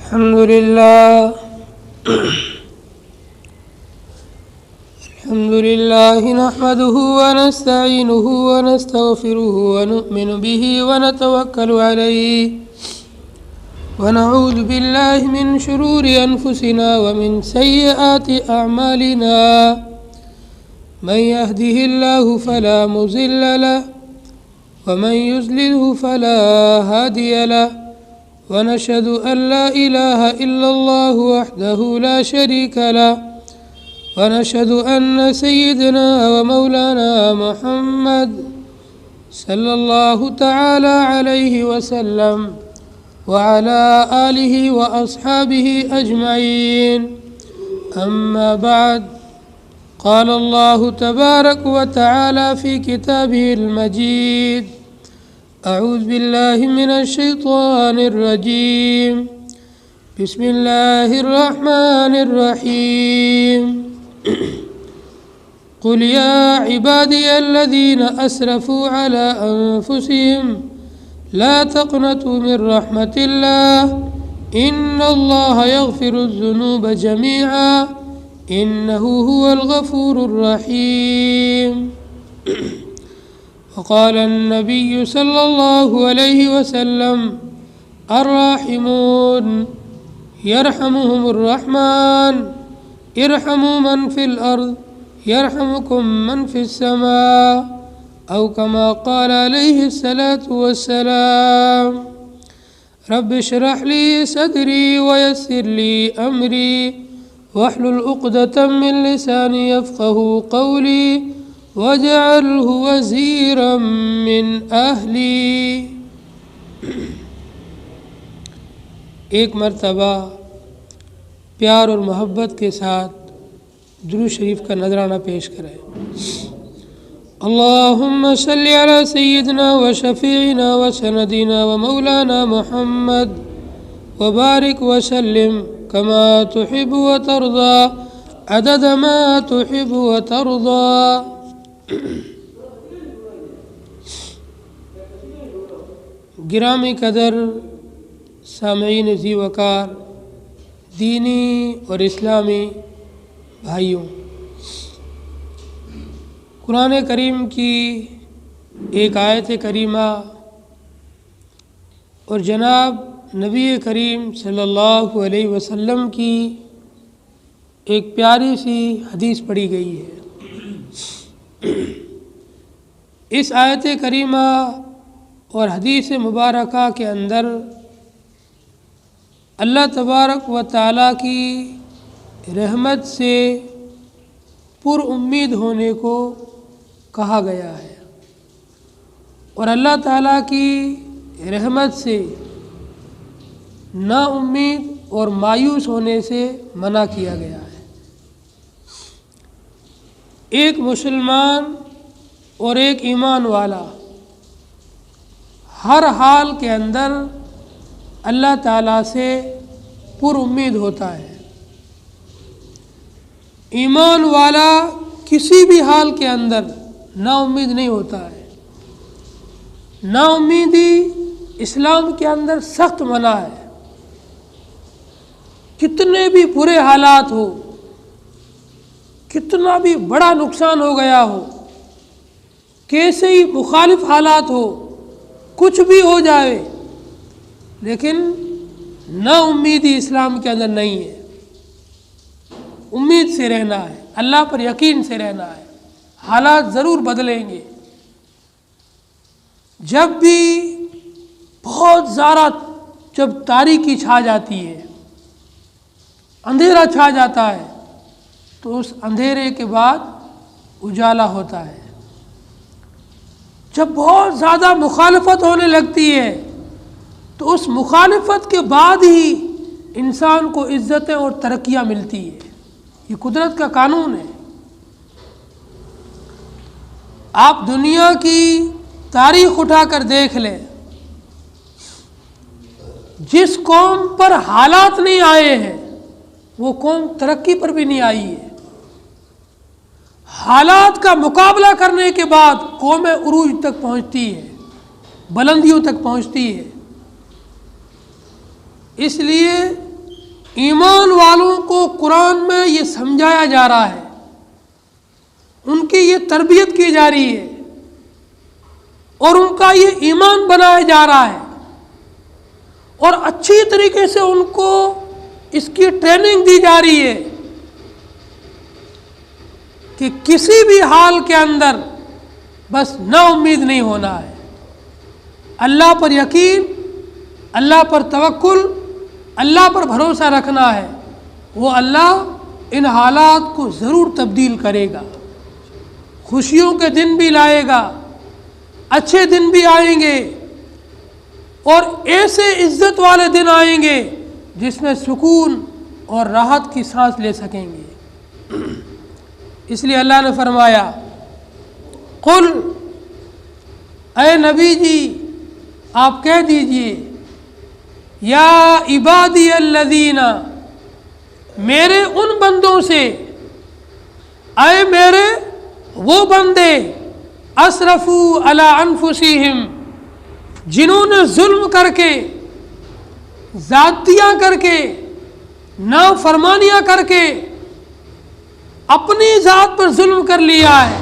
الحمد لله نحمده ونستعينه ونستغفره ونؤمن به ونتوكل عليه ونعوذ بالله من شرور أنفسنا ومن سيئات أعمالنا من يهده الله فلا مضل له ومن يضلله فلا هادي له ونشهد أن لا إله إلا الله وحده لا شريك له ونشهد أن سيدنا ومولانا محمد صلى الله تعالى عليه وسلم وعلى آله وأصحابه أجمعين. أما بعد، قال الله تبارك وتعالى في كتابه المجيد: أعوذ بالله من الشيطان الرجيم، بسم الله الرحمن الرحيم. قل يا عبادي الذين أسرفوا على أنفسهم لا تقنطوا من رحمة الله إن الله يغفر الذنوب جميعا إنه هو الغفور الرحيم. وقال النبي صلى الله عليه وسلم: الراحمون يرحمهم الرحمن ارحموا من في الأرض يرحمكم من في السماء أو كما قال عليه الصلاة والسلام. رب اشرح لي صدري ويسر لي أمري واحلل عقدة من لساني يفقهوا قولي واجعله وزيرا من أهلي. ایک مرتبہ پیار اور محبت کے ساتھ درود شریف کا نذرانہ پیش کریں. اللہم صلی علی سیدنا و شفیعنا و سندنا و مولانا محمد وبارک وسلم کما تحب و ترضى عدد ما تحب و ترضى. گرامی قدر سامعین ذی وقار دینی اور اسلامی بھائیوں، قرآن کریم کی ایک آیت کریمہ اور جناب نبی کریم صلی اللہ علیہ وسلم کی ایک پیاری سی حدیث پڑھی گئی ہے. اس آیت کریمہ اور حدیث مبارکہ کے اندر اللہ تبارک و تعالیٰ کی رحمت سے پر امید ہونے کو کہا گیا ہے اور اللہ تعالیٰ کی رحمت سے نا امید اور مایوس ہونے سے منع کیا گیا ہے. ایک مسلمان اور ایک ایمان والا ہر حال کے اندر اللہ تعالیٰ سے پر امید ہوتا ہے. ایمان والا کسی بھی حال کے اندر نا امید نہیں ہوتا ہے. نا امیدی اسلام کے اندر سخت منع ہے. کتنے بھی برے حالات ہو، کتنا بھی بڑا نقصان ہو گیا ہو، کیسے ہی مخالف حالات ہو، کچھ بھی ہو جائے، لیکن نا امیدی اسلام کے اندر نہیں ہے. امید سے رہنا ہے، اللہ پر یقین سے رہنا ہے. حالات ضرور بدلیں گے. جب بھی بہت زیادہ جب تاریکی چھا جاتی ہے، اندھیرا چھا جاتا ہے، تو اس اندھیرے کے بعد اجالا ہوتا ہے. جب بہت زیادہ مخالفت ہونے لگتی ہے تو اس مخالفت کے بعد ہی انسان کو عزتیں اور ترقیاں ملتی ہے. یہ قدرت کا قانون ہے. آپ دنیا کی تاریخ اٹھا کر دیکھ لیں، جس قوم پر حالات نہیں آئے ہیں وہ قوم ترقی پر بھی نہیں آئی ہے. حالات کا مقابلہ کرنے کے بعد قومیں عروج تک پہنچتی ہے، بلندیوں تک پہنچتی ہے. اس لیے ایمان والوں کو قرآن میں یہ سمجھایا جا رہا ہے، ان کی یہ تربیت کی جا رہی ہے اور ان کا یہ ایمان بنایا جا رہا ہے، اور اچھی طریقے سے ان کو اس کی ٹریننگ دی جا رہی ہے کہ کسی بھی حال کے اندر بس نا امید نہیں ہونا ہے، اللہ پر یقین، اللہ پر توکل، اللہ پر بھروسہ رکھنا ہے، وہ اللہ ان حالات کو ضرور تبدیل کرے گا، خوشیوں کے دن بھی لائے گا، اچھے دن بھی آئیں گے، اور ایسے عزت والے دن آئیں گے جس میں سکون اور راحت کی سانس لے سکیں گے۔ اس لیے اللہ نے فرمایا قل، اے نبی جی آپ کہہ دیجئے، یا عبادی الذین، میرے ان بندوں سے، اے میرے وہ بندے، اسرفوا علی انفسہم، جنہوں نے ظلم کر کے، زیادتیاں کر کے، نافرمانیاں کر کے اپنی ذات پر ظلم کر لیا ہے،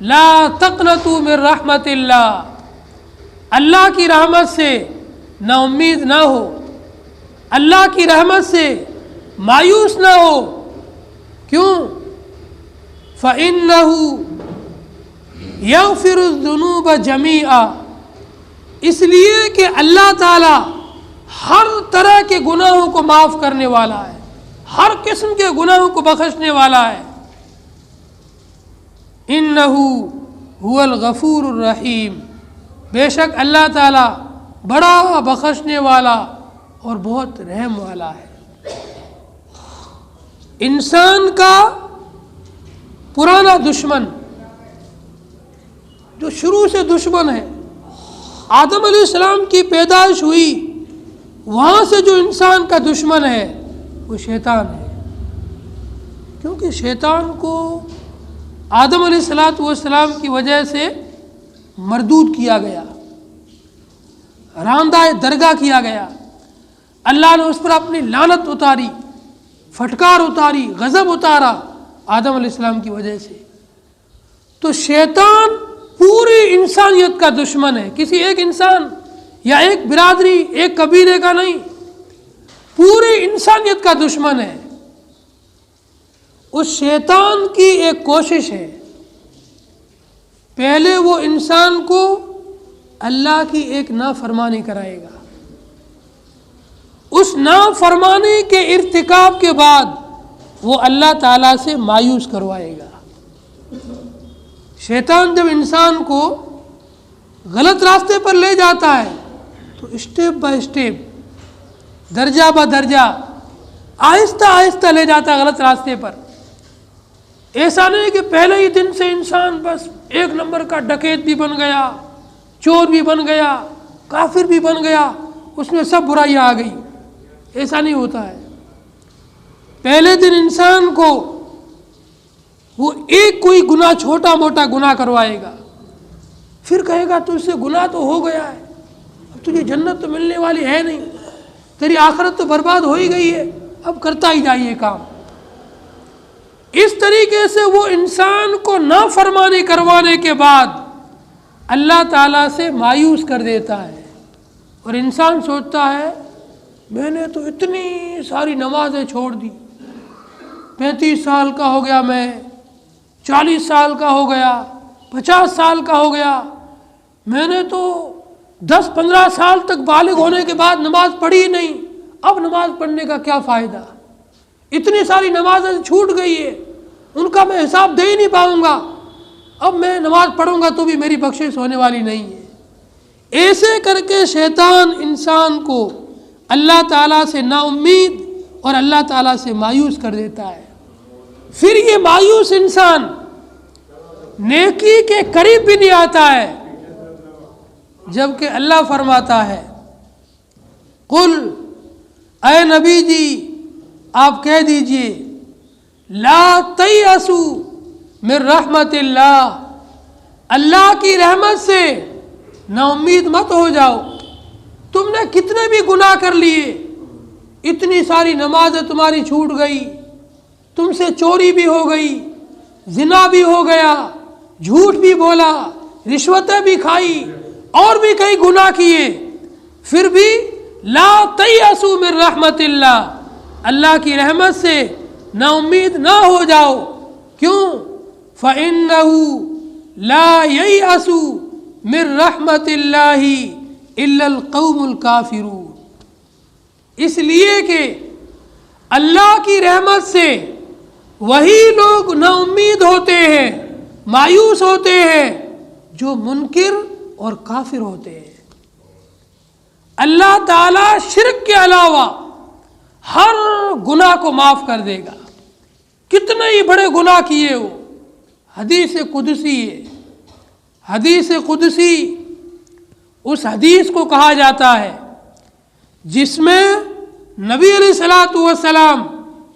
لا تقنطوا من رحمت اللہ، اللہ کی رحمت سے نا امید نہ ہو، اللہ کی رحمت سے مایوس نہ ہو۔ کیوں؟ فَإِنَّهُ يَغْفِرُ الذُّنُوبَ جَمِيعًا، اس لیے کہ اللہ تعالی ہر طرح کے گناہوں کو معاف کرنے والا ہے، ہر قسم کے گناہوں کو بخشنے والا ہے۔ اِنَّهُ هُوَ الْغَفُورُ الرَّحِيمُ، بے شک اللہ تعالی بڑا بخشنے والا اور بہت رحم والا ہے۔ انسان کا پرانا دشمن، جو شروع سے دشمن ہے، آدم علیہ السلام کی پیدائش ہوئی وہاں سے جو انسان کا دشمن ہے وہ شیطان ہے، کیونکہ شیطان کو آدم علیہ السلام کی وجہ سے مردود کیا گیا، راندہ درگاہ کیا گیا، اللہ نے اس پر اپنی لعنت اتاری، پھٹکار اتاری، غضب اتارا آدم علیہ السلام کی وجہ سے۔ تو شیطان پوری انسانیت کا دشمن ہے، کسی ایک انسان یا ایک برادری، ایک قبیلے کا نہیں، پوری انسانیت کا دشمن ہے۔ اس شیطان کی ایک کوشش ہے، پہلے وہ انسان کو اللہ کی ایک نافرمانی کرائے گا، اس نافرمانی کے ارتکاب کے بعد وہ اللہ تعالیٰ سے مایوس کروائے گا۔ شیطان جب انسان کو غلط راستے پر لے جاتا ہے تو اسٹیپ بائی اسٹیپ، درجہ با درجہ، آہستہ آہستہ لے جاتا ہے غلط راستے پر۔ ایسا نہیں کہ پہلے ہی دن سے انسان بس ایک نمبر کا ڈکیت بھی بن گیا، چور بھی بن گیا، کافر بھی بن گیا، اس میں سب برائیاں آ گئی، ایسا نہیں ہوتا ہے۔ پہلے دن انسان کو وہ ایک کوئی گناہ، چھوٹا موٹا گناہ کروائے گا، پھر کہے گا تجھ سے گناہ تو ہو گیا ہے، اب تجھے جنت تو ملنے والی ہے نہیں، تیری آخرت تو برباد ہو ہی گئی ہے، اب کرتا ہی جائیے کام۔ اس طریقے سے وہ انسان کو نافرمانی کروانے کے بعد اللہ تعالیٰ سے مایوس کر دیتا ہے، اور انسان سوچتا ہے میں نے تو اتنی ساری نمازیں چھوڑ دی، 35 سال کا ہو گیا، میں 40 سال کا ہو گیا، 50 سال کا ہو گیا، میں نے تو 10-15 سال تک بالغ ہونے کے بعد نماز پڑھی ہی نہیں، اب نماز پڑھنے کا کیا فائدہ، اتنی ساری نمازیں چھوٹ گئی ہے، ان کا میں حساب دے ہی نہیں پاؤں گا، اب میں نماز پڑھوں گا تو بھی میری بخشش ہونے والی نہیں ہے۔ ایسے کر کے شیطان انسان کو اللہ تعالیٰ سے نا امید اور اللہ تعالیٰ سے مایوس کر دیتا ہے۔ پھر یہ مایوس انسان نیکی کے قریب بھی نہیں آتا ہے، جبکہ اللہ فرماتا ہے قل، اے نبی جی آپ کہہ دیجئے، لا تیأسوا من رحمت اللہ، اللہ کی رحمت سے نا امید مت ہو جاؤ۔ تم نے کتنے بھی گناہ کر لیے، اتنی ساری نمازیں تمہاری چھوٹ گئی، تم سے چوری بھی ہو گئی، زنا بھی ہو گیا، جھوٹ بھی بولا، رشوتیں بھی کھائی، اور بھی کئی گناہ کیے، پھر بھی لا تیأسوا من رحمت اللہ، اللہ کی رحمت سے نا امید نہ ہو جاؤ۔ کیوں؟ فَإِنَّهُ لَا يَيْأَسُ مِن رَحْمَتِ اللَّهِ إِلَّا الْقَوْمُ الْكَافِرُونَ، اس لیے کہ اللہ کی رحمت سے وہی لوگ نا امید ہوتے ہیں، مایوس ہوتے ہیں جو منکر اور کافر ہوتے ہیں۔ اللہ تعالیٰ شرک کے علاوہ ہر گناہ کو معاف کر دے گا، کتنے ہی بڑے گناہ کیے ہو۔ حدیث قدسی ہے، حدیث قدسی اس حدیث کو کہا جاتا ہے جس میں نبی علیہ الصلوۃ والسلام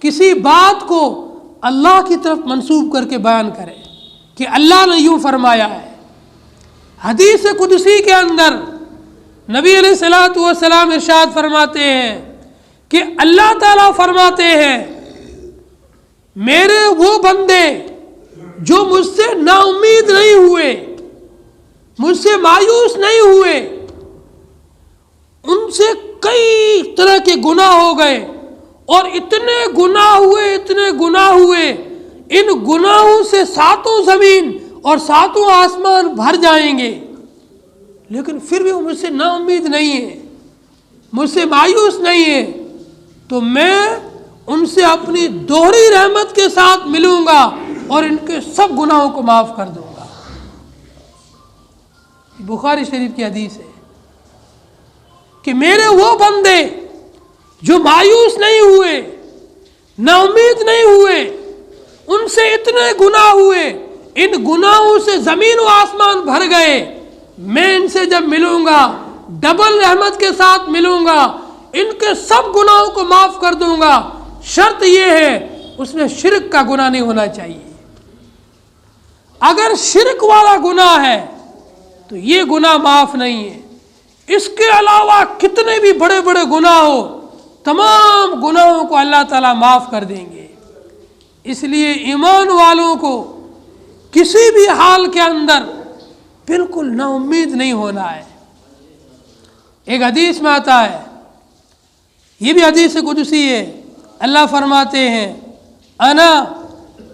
کسی بات کو اللہ کی طرف منسوب کر کے بیان کرے کہ اللہ نے یوں فرمایا ہے۔ حدیث قدسی کے اندر نبی علیہ الصلوۃ والسلام ارشاد فرماتے ہیں کہ اللہ تعالیٰ فرماتے ہیں میرے وہ بندے جو مجھ سے نا امید نہیں ہوئے، مجھ سے مایوس نہیں ہوئے، ان سے کئی طرح کے گناہ ہو گئے، اور اتنے گناہ ہوئے، اتنے گناہ ہوئے، ان گناہوں سے ساتوں زمین اور ساتوں آسمان بھر جائیں گے، لیکن پھر بھی وہ مجھ سے نا امید نہیں ہے، مجھ سے مایوس نہیں ہے، تو میں ان سے اپنی دوہری رحمت کے ساتھ ملوں گا اور ان کے سب گناہوں کو معاف کر دوں گا۔ بخاری شریف کی حدیث ہے کہ میرے وہ بندے جو مایوس نہیں ہوئے، نا امید نہیں ہوئے، ان سے اتنے گناہ ہوئے، ان گناہوں سے زمین و آسمان بھر گئے، میں ان سے جب ملوں گا ڈبل رحمت کے ساتھ ملوں گا، ان کے سب گناہوں کو معاف کر دوں گا۔ شرط یہ ہے اس میں شرک کا گناہ نہیں ہونا چاہیے۔ اگر شرک والا گناہ ہے تو یہ گناہ معاف نہیں ہے۔ اس کے علاوہ کتنے بھی بڑے بڑے گناہ ہو، تمام گناہوں کو اللہ تعالیٰ معاف کر دیں گے۔ اس لیے ایمان والوں کو کسی بھی حال کے اندر بالکل نا امید نہیں ہونا ہے۔ ایک حدیث میں آتا ہے، یہ بھی حدیث قدسی ہے، اللہ فرماتے ہیں انا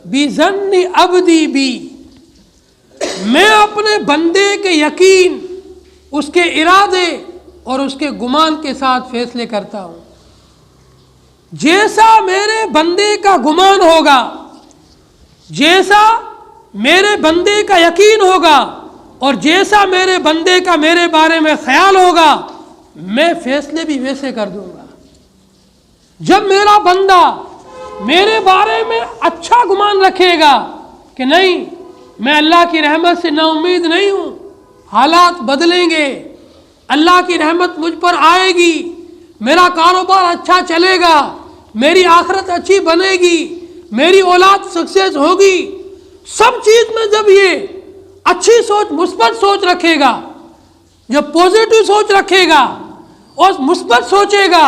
بظن عبدی بی، میں اپنے بندے کے یقین، اس کے ارادے اور اس کے گمان کے ساتھ فیصلے کرتا ہوں۔ جیسا میرے بندے کا گمان ہوگا، جیسا میرے بندے کا یقین ہوگا، اور جیسا میرے بندے کا میرے بارے میں خیال ہوگا، میں فیصلے بھی ویسے کر دوں گا۔ جب میرا بندہ میرے بارے میں اچھا گمان رکھے گا کہ نہیں میں اللہ کی رحمت سے نا امید نہیں ہوں، حالات بدلیں گے، اللہ کی رحمت مجھ پر آئے گی، میرا کاروبار اچھا چلے گا، میری آخرت اچھی بنے گی، میری اولاد سکسیس ہوگی، سب چیز میں جب یہ اچھی سوچ، مثبت سوچ رکھے گا، جب پوزیٹو سوچ رکھے گا اور مثبت سوچے گا،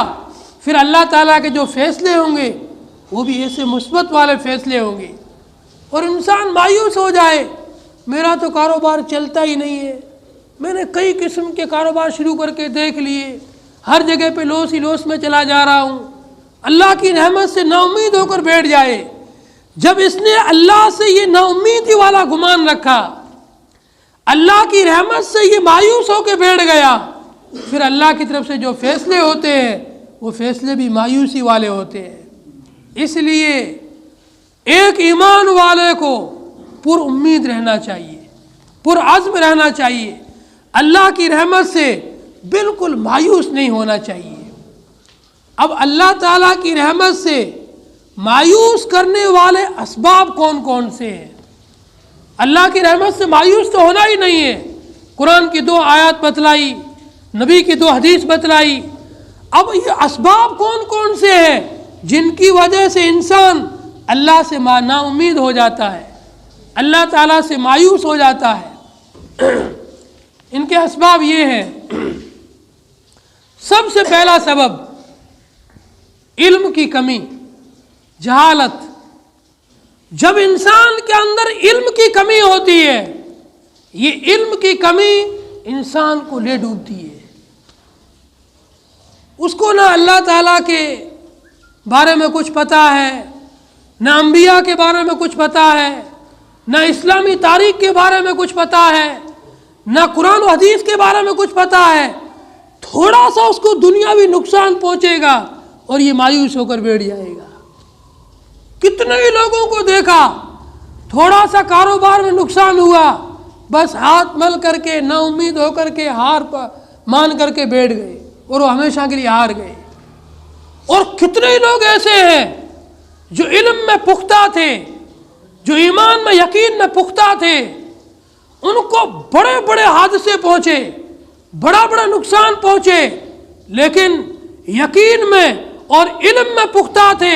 پھر اللہ تعالیٰ کے جو فیصلے ہوں گے وہ بھی ایسے مثبت والے فیصلے ہوں گے۔ اور انسان مایوس ہو جائے، میرا تو کاروبار چلتا ہی نہیں ہے، میں نے کئی قسم کے کاروبار شروع کر کے دیکھ لیے، ہر جگہ پہ لوس ہی لوس میں چلا جا رہا ہوں، اللہ کی رحمت سے نا امید ہو کر بیٹھ جائے۔ جب اس نے اللہ سے یہ نا امیدی والا گمان رکھا، اللہ کی رحمت سے یہ مایوس ہو کے بیٹھ گیا، پھر اللہ کی طرف سے جو فیصلے ہوتے ہیں وہ فیصلے بھی مایوسی والے ہوتے ہیں۔ اس لیے ایک ایمان والے کو پر امید رہنا چاہیے، پر عزم رہنا چاہیے، اللہ کی رحمت سے بالکل مایوس نہیں ہونا چاہیے۔ اب اللہ تعالیٰ کی رحمت سے مایوس کرنے والے اسباب کون کون سے ہیں؟ اللہ کی رحمت سے مایوس تو ہونا ہی نہیں ہے۔ قرآن کی 2 آیات بتلائی، نبی کی 2 حدیث بتلائی۔ اب یہ اسباب کون کون سے ہیں جن کی وجہ سے انسان اللہ سے نا امید ہو جاتا ہے، اللہ تعالیٰ سے مایوس ہو جاتا ہے؟ ان کے اسباب یہ ہیں۔ سب سے پہلا سبب علم کی کمی، جہالت. جب انسان کے اندر علم کی کمی ہوتی ہے، یہ علم کی کمی انسان کو لے ڈوبتی ہے. اس کو نہ اللہ تعالیٰ کے بارے میں کچھ پتہ ہے، نہ انبیاء کے بارے میں کچھ پتہ ہے، نہ اسلامی تاریخ کے بارے میں کچھ پتہ ہے، نہ قرآن و حدیث کے بارے میں کچھ پتہ ہے. تھوڑا سا اس کو دنیاوی نقصان پہنچے گا اور یہ مایوس ہو کر بیٹھ جائے گا. کتنے ہی لوگوں کو دیکھا، تھوڑا سا کاروبار میں نقصان ہوا، بس ہاتھ مل کر کے نا امید ہو کر کے ہار مان کر کے بیٹھ گئے اور وہ ہمیشہ کے لیے ہار گئے. اور کتنے ہی لوگ ایسے ہیں جو علم میں پختہ تھے، جو ایمان میں یقین میں پختہ تھے، ان کو بڑے بڑے حادثے پہنچے، بڑا بڑا نقصان پہنچے، لیکن یقین میں اور علم میں پختہ تھے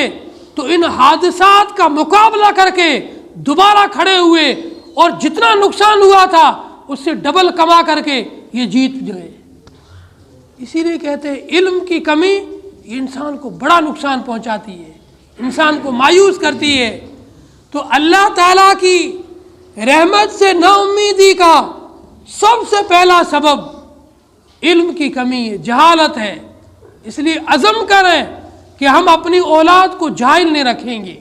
تو ان حادثات کا مقابلہ کر کے دوبارہ کھڑے ہوئے اور جتنا نقصان ہوا تھا اس سے ڈبل کما کر کے یہ جیت گئے. اسی لیے کہتے ہیں علم کی کمی یہ انسان کو بڑا نقصان پہنچاتی ہے، انسان کو مایوس کرتی ہے. تو اللہ تعالیٰ کی رحمت سے نا امیدی کا سب سے پہلا سبب علم کی کمی ہے، جہالت ہے. اس لیے عزم کریں کہ ہم اپنی اولاد کو جاہل نہیں رکھیں گے،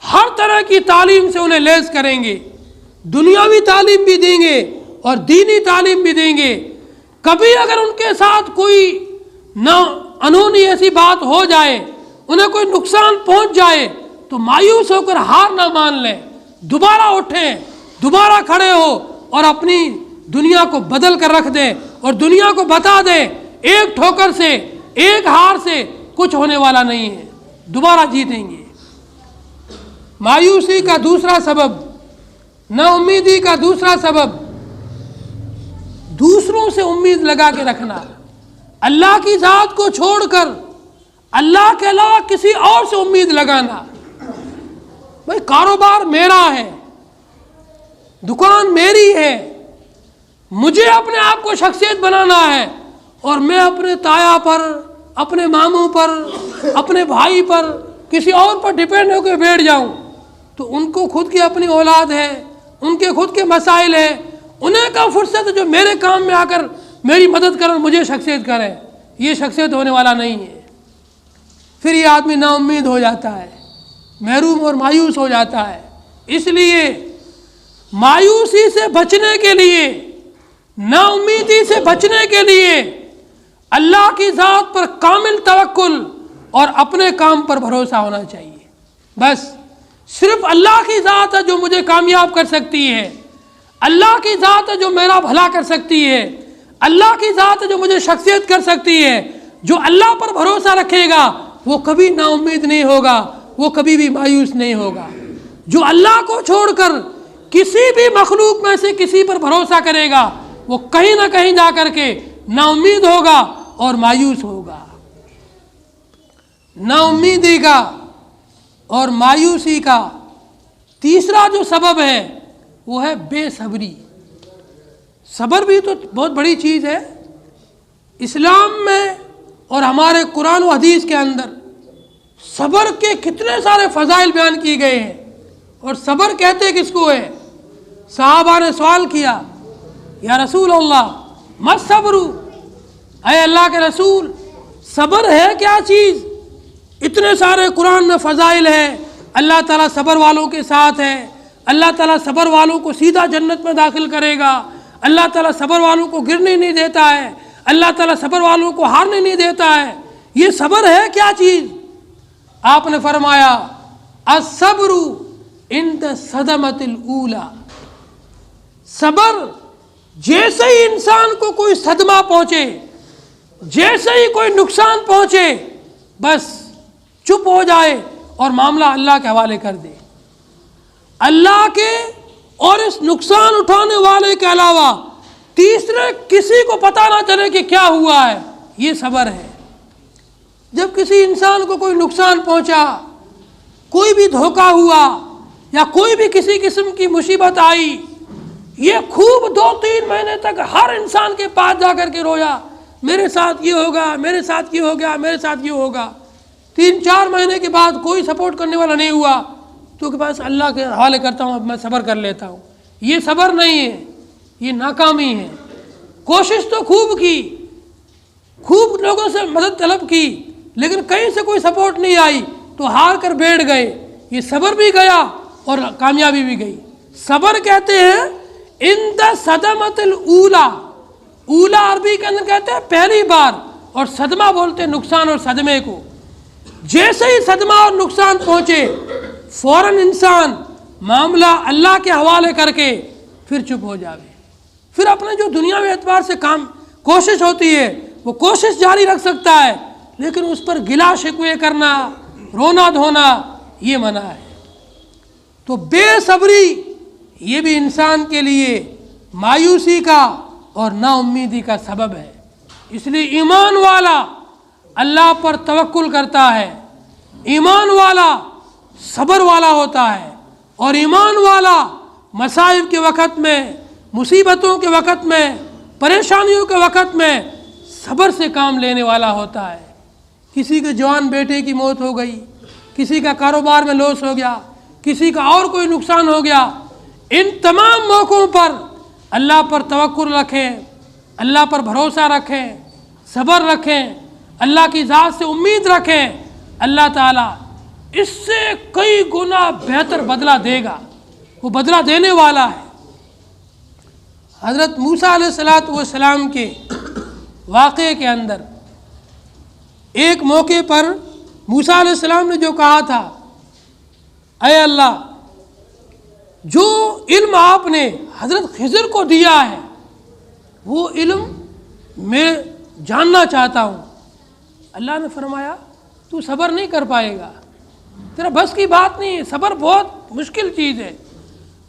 ہر طرح کی تعلیم سے انہیں لیس کریں گے، دنیاوی تعلیم بھی دیں گے اور دینی تعلیم بھی دیں گے. کبھی اگر ان کے ساتھ کوئی انہونی ایسی بات ہو جائے، انہیں کوئی نقصان پہنچ جائے تو مایوس ہو کر ہار نہ مان لیں، دوبارہ اٹھیں، دوبارہ کھڑے ہو اور اپنی دنیا کو بدل کر رکھ دیں اور دنیا کو بتا دیں ایک ٹھوکر سے، ایک ہار سے کچھ ہونے والا نہیں ہے، دوبارہ جیتیں گے. مایوسی کا دوسرا سبب، نا امیدی کا دوسرا سبب، دوسروں سے امید لگا کے رکھنا. اللہ کی ذات کو چھوڑ کر اللہ کے علاوہ کسی اور سے امید لگانا. بھائی کاروبار میرا ہے، دکان میری ہے، مجھے اپنے آپ کو شخصیت بنانا ہے اور میں اپنے تایا پر، اپنے ماموں پر، اپنے بھائی پر، کسی اور پر ڈیپینڈ ہو کے بیٹھ جاؤں تو ان کو خود کی اپنی اولاد ہے، ان کے خود کے مسائل ہیں، انہیں کا فرصت ہے جو میرے کام میں آ کر میری مدد کریں، مجھے شخصیت کریں. یہ شخصیت ہونے والا نہیں ہے. پھر یہ آدمی نا امید ہو جاتا ہے، محروم اور مایوس ہو جاتا ہے. اس لیے مایوسی سے بچنے کے لیے، نا امیدی سے بچنے کے لیے اللہ کی ذات پر کامل توکل اور اپنے کام پر بھروسہ ہونا چاہیے. بس صرف اللہ کی ذات ہے جو مجھے کامیاب کر سکتی ہے، اللہ کی ذات ہے جو میرا بھلا کر سکتی ہے، اللہ کی ذات ہے جو مجھے شخصیت کر سکتی ہے. جو اللہ پر بھروسہ رکھے گا وہ کبھی نا امید نہیں ہوگا، وہ کبھی بھی مایوس نہیں ہوگا. جو اللہ کو چھوڑ کر کسی بھی مخلوق میں سے کسی پر بھروسہ کرے گا وہ کہیں نہ کہیں جا کر کے نا امید ہوگا اور مایوس ہوگا. نا امیدی کا اور مایوسی کا تیسرا جو سبب ہے وہ ہے بے صبری. صبر بھی تو بہت بڑی چیز ہے. اسلام میں اور ہمارے قرآن و حدیث کے اندر صبر کے کتنے سارے فضائل بیان کیے گئے ہیں. اور صبر کہتے کس کو ہے؟ صحابہ نے سوال کیا، یا رسول اللہ ما الصبر، اے اللہ کے رسول صبر ہے کیا چیز؟ اتنے سارے قرآن میں فضائل ہیں، اللہ تعالیٰ صبر والوں کے ساتھ ہے، اللہ تعالیٰ صبر والوں کو سیدھا جنت میں داخل کرے گا، اللہ تعالیٰ صبر والوں کو گرنے نہیں دیتا ہے، اللہ تعالیٰ صبر والوں کو ہارنے نہیں دیتا ہے. یہ صبر ہے کیا چیز؟ آپ نے فرمایا الصبر عند الصدمۃ الاولی. صبر جیسے ہی انسان کو کوئی صدمہ پہنچے، جیسے ہی کوئی نقصان پہنچے، بس چپ ہو جائے اور معاملہ اللہ کے حوالے کر دے. اللہ کے اور اس نقصان اٹھانے والے کے علاوہ تیسرے کسی کو پتہ نہ چلے کہ کیا ہوا ہے. یہ صبر ہے. جب کسی انسان کو کوئی نقصان پہنچا، کوئی بھی دھوکہ ہوا یا کوئی بھی کسی قسم کی مصیبت آئی، یہ خوب 2-3 مہینے تک ہر انسان کے پاس جا کر کے رویا، میرے ساتھ یہ ہوگا، میرے ساتھ یہ ہو گیا، میرے ساتھ یہ ہوگا. 3-4 مہینے کے بعد کوئی سپورٹ کرنے والا نہیں ہوا تو کہ بس اللہ کے حوالے کرتا ہوں، اب میں صبر کر لیتا ہوں. یہ صبر نہیں ہے، یہ ناکامی ہے. کوشش تو خوب کی، خوب لوگوں سے مدد طلب کی، لیکن کہیں سے کوئی سپورٹ نہیں آئی تو ہار کر بیٹھ گئے. یہ صبر بھی گیا اور کامیابی بھی گئی. صبر کہتے ہیں اند صدمۃ الاولی. اولا عربی کے اندر کہتے ہیں پہلی بار، اور صدمہ بولتے ہیں نقصان اور صدمے کو. جیسے ہی صدمہ اور نقصان پہنچے فوراً انسان معاملہ اللہ کے حوالے کر کے پھر چپ ہو جاوے. پھر اپنے جو دنیاوی اعتبار سے کوشش ہوتی ہے وہ کوشش جاری رکھ سکتا ہے، لیکن اس پر گلا شکوے کرنا، رونا دھونا یہ منع ہے. تو بے صبری یہ بھی انسان کے لیے مایوسی کا اور نا امیدی کا سبب ہے. اس لیے ایمان والا اللہ پر توکل کرتا ہے، ایمان والا صبر والا ہوتا ہے، اور ایمان والا مصائب کے وقت میں، مصیبتوں کے وقت میں، پریشانیوں کے وقت میں صبر سے کام لینے والا ہوتا ہے. کسی کے جوان بیٹے کی موت ہو گئی، کسی کا کاروبار میں لاس ہو گیا، کسی کا اور کوئی نقصان ہو گیا، ان تمام موقعوں پر اللہ پر توکل رکھیں، اللہ پر بھروسہ رکھیں، صبر رکھیں، اللہ کی ذات سے امید رکھیں. اللہ تعالیٰ اس سے کئی گنا بہتر بدلہ دے گا، وہ بدلہ دینے والا ہے. حضرت موسیٰ علیہ السلام کے واقعے کے اندر ایک موقع پر موسیٰ علیہ السلام نے جو کہا تھا، اے اللہ جو علم آپ نے حضرت خضر کو دیا ہے وہ علم میں جاننا چاہتا ہوں. اللہ نے فرمایا تو صبر نہیں کر پائے گا، تیرا بس کی بات نہیں ہے، صبر بہت مشکل چیز ہے.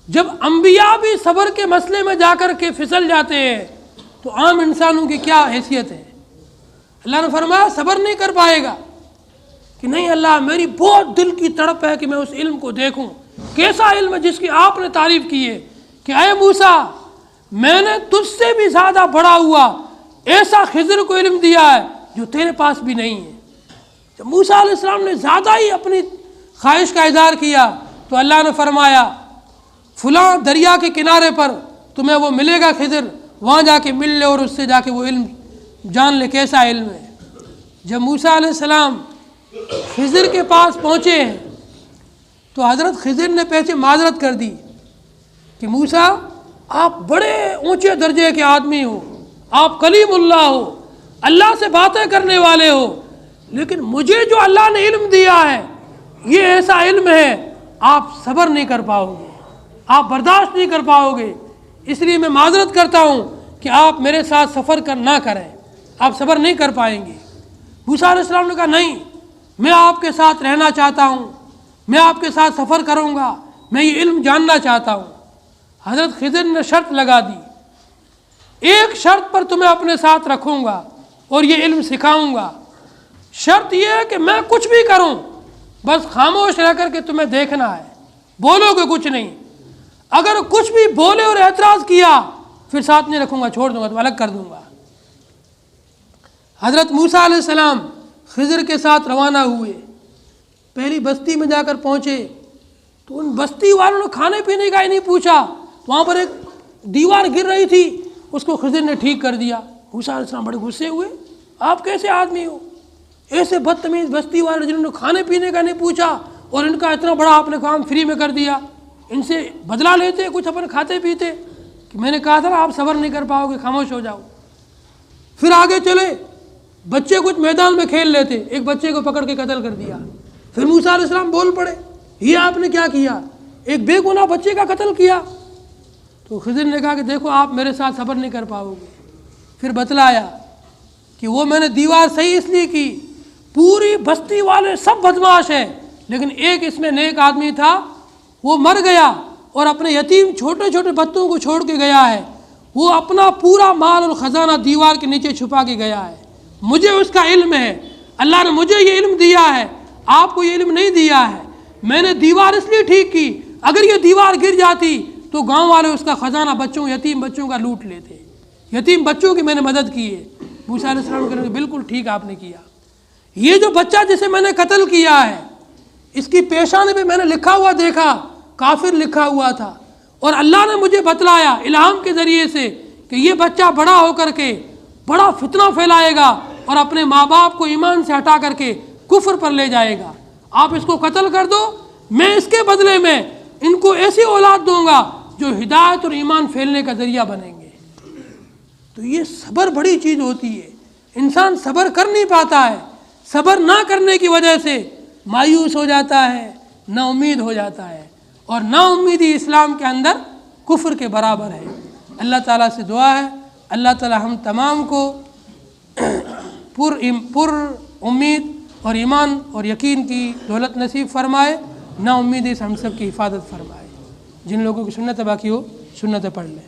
جب انبیاء بھی صبر کے مسئلے میں جا کر کے پھسل جاتے ہیں تو عام انسانوں کی کیا حیثیت ہے. اللہ نے فرمایا صبر نہیں کر پائے گا، کہ نہیں اللہ میری بہت دل کی تڑپ ہے کہ میں اس علم کو دیکھوں. کیسا علم ہے جس کی آپ نے تعریف کی ہے کہ اے موسیٰ میں نے تجھ سے بھی زیادہ بڑا ہوا ایسا خضر کو علم دیا ہے جو تیرے پاس بھی نہیں ہے. جب موسیٰ علیہ السلام نے زیادہ ہی اپنی خواہش کا اظہار کیا تو اللہ نے فرمایا فلاں دریا کے کنارے پر تمہیں وہ ملے گا خضر، وہاں جا کے مل لے اور اس سے جا کے وہ علم جان لے کیسا علم ہے. جب موسیٰ علیہ السلام خضر کے پاس پہنچے ہیں تو حضرت خضر نے پہلے معذرت کر دی کہ موسیٰ آپ بڑے اونچے درجے کے آدمی ہو، آپ کلیم اللہ ہو، اللہ سے باتیں کرنے والے ہو، لیکن مجھے جو اللہ نے علم دیا ہے یہ ایسا علم ہے آپ صبر نہیں کر پاؤ گے، آپ برداشت نہیں کر پاؤ گے. اس لیے میں معذرت کرتا ہوں کہ آپ میرے ساتھ سفر نہ کریں، آپ صبر نہیں کر پائیں گے. موسیٰ علیہ السلام نے کہا نہیں میں آپ کے ساتھ رہنا چاہتا ہوں، میں آپ کے ساتھ سفر کروں گا، میں یہ علم جاننا چاہتا ہوں. حضرت خضر نے شرط لگا دی، ایک شرط پر تمہیں اپنے ساتھ رکھوں گا اور یہ علم سکھاؤں گا. شرط یہ ہے کہ میں کچھ بھی کروں بس خاموش رہ کر کے تمہیں دیکھنا ہے، بولو گے کچھ نہیں. اگر کچھ بھی بولے اور اعتراض کیا پھر ساتھ نہیں رکھوں گا، چھوڑ دوں گا، تو الگ کر دوں گا. حضرت موسیٰ علیہ السلام خضر کے ساتھ روانہ ہوئے. پہلی بستی میں جا کر پہنچے تو ان بستی والوں نے کھانے پینے کا ہی نہیں پوچھا. وہاں پر ایک دیوار گر رہی تھی، اس کو خضر نے ٹھیک کر دیا. موسیٰ علیہ السلام بڑے غصے ہوئے، آپ کیسے آدمی ہو، ایسے بدتمیز بستی والے جنہوں نے کھانے پینے کا نہیں پوچھا اور ان کا اتنا بڑا آپ نے کام فری میں کر دیا. ان سے بدلہ لیتے کچھ اپنے کھاتے پیتے کہ میں نے کہا تھا نا آپ صبر نہیں کر پاؤ گے، خاموش ہو جاؤ. پھر آگے چلے، بچے کچھ میدان میں کھیل لیتے، ایک بچے کو پکڑ کے قتل کر دیا. پھر موسیٰ علیہ السلام بول پڑے یہ آپ نے کیا کیا، ایک بے گناہ بچے کا قتل کیا. تو خضر نے کہا کہ دیکھو آپ میرے ساتھ صبر نہیں کر پاؤ گے. پھر بتلایا کہ وہ میں نے دیوار صحیح اس لیے کی، پوری بستی والے سب بدماش ہیں لیکن ایک اس میں نیک آدمی تھا، وہ مر گیا اور اپنے یتیم چھوٹے چھوٹے بچوں کو چھوڑ کے گیا ہے. وہ اپنا پورا مال اور خزانہ دیوار کے نیچے چھپا کے گیا ہے. مجھے اس کا علم ہے، اللہ نے مجھے یہ علم دیا ہے، آپ کو یہ علم نہیں دیا ہے. میں نے دیوار اس لیے ٹھیک کی، اگر یہ دیوار گر جاتی تو گاؤں والے اس کا خزانہ بچوں یتیم بچوں کا لوٹ لیتے. یتیم بچوں کی میں نے مدد کی ہے. موسیٰ علیہ السلام کہنے بالکل ٹھیک آپ نے کیا. یہ جو بچہ جسے میں نے قتل کیا ہے، اس کی پیشانی پہ میں نے لکھا ہوا دیکھا، کافر لکھا ہوا تھا، اور اللہ نے مجھے بتلایا الہام کے ذریعے سے کہ یہ بچہ بڑا ہو کر کے بڑا فتنہ پھیلائے گا اور اپنے ماں باپ کو ایمان سے ہٹا کر کے کفر پر لے جائے گا، آپ اس کو قتل کر دو، میں اس کے بدلے میں ان کو ایسی اولاد دوں گا جو ہدایت اور ایمان پھیلنے کا ذریعہ بنیں گے۔ تو یہ صبر بڑی چیز ہوتی ہے، انسان صبر کر نہیں پاتا ہے، صبر نہ کرنے کی وجہ سے مایوس ہو جاتا ہے، نا امید ہو جاتا ہے، اور نا امیدی اسلام کے اندر کفر کے برابر ہے۔ اللہ تعالیٰ سے دعا ہے اللہ تعالیٰ ہم تمام کو پر امید اور ایمان اور یقین کی دولت نصیب فرمائے، نا امیدی سے ہم سب کی حفاظت فرمائے۔ جن لوگوں کی سنت باقی ہو سنتیں پڑھ لیں۔